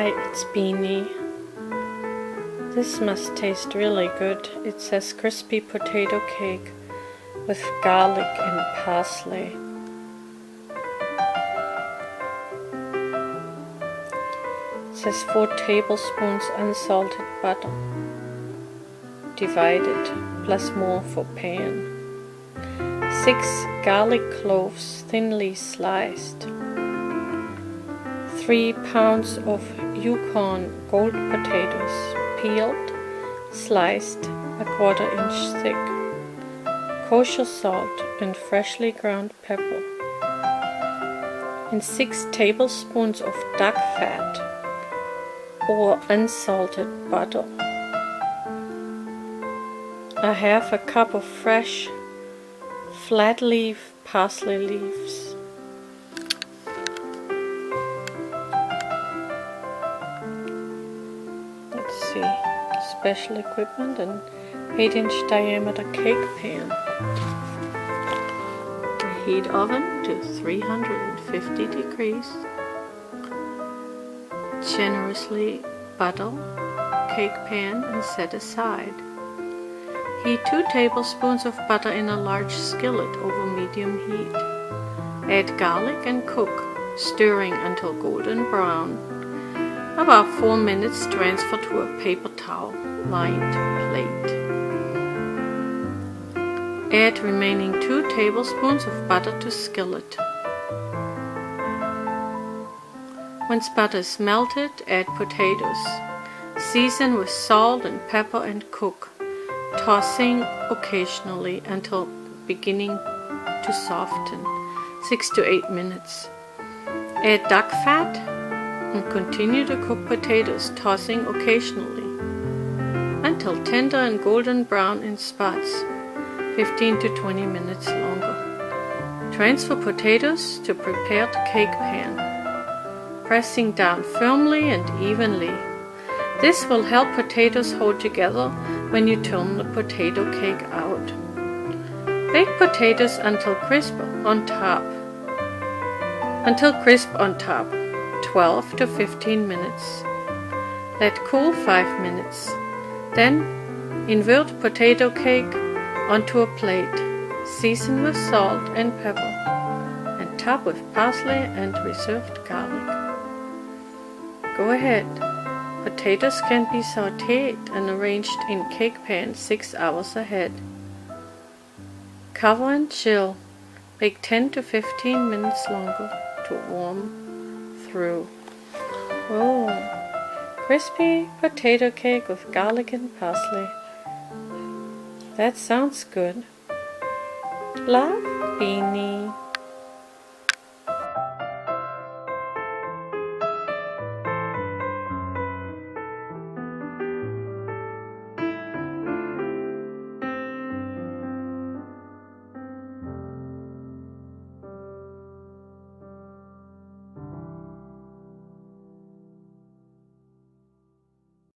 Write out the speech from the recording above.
Hi, it's Beanie. This must taste really good. It says crispy potato cake with garlic and parsley. It says 4 tablespoons unsalted butter, divided, plus more for pan. 6 garlic cloves thinly sliced. 3 pounds of Yukon gold potatoes, peeled, sliced, a 1/4 inch thick. Kosher salt and freshly ground pepper. And 6 tablespoons of duck fat or unsalted butter. 1/2 cup of fresh flat leaf parsley leaves. Special equipment, an 8-inch diameter cake pan. Heat oven to 350 degrees. Generously butter cake pan and set aside. Heat 2 tablespoons of butter in a large skillet over medium heat. Add garlic and cook, stirring until golden brown. About 4 minutes, transfer to a paper towel lined plate. Add remaining 2 tablespoons of butter to skillet. Once butter is melted, add potatoes. Season with salt and pepper and cook, tossing occasionally until beginning to soften, 6 to 8 minutes. Add duck fat and continue to cook potatoes, tossing occasionally, until tender and golden brown in spots, 15 to 20 minutes longer. Transfer potatoes to prepared cake pan, pressing down firmly and evenly. This will help potatoes hold together when you turn the potato cake out. Bake potatoes until crisp on top. 12 to 15 minutes. Let cool 5 minutes. Then invert potato cake onto a plate. Season with salt and pepper and top with parsley and reserved garlic. Go ahead. Potatoes can be sautéed and arranged in cake pan 6 hours ahead. Cover and chill. Bake 10 to 15 minutes longer to warm through. Oh, crispy potato cake with garlic and parsley. That sounds good. Love, Beanie.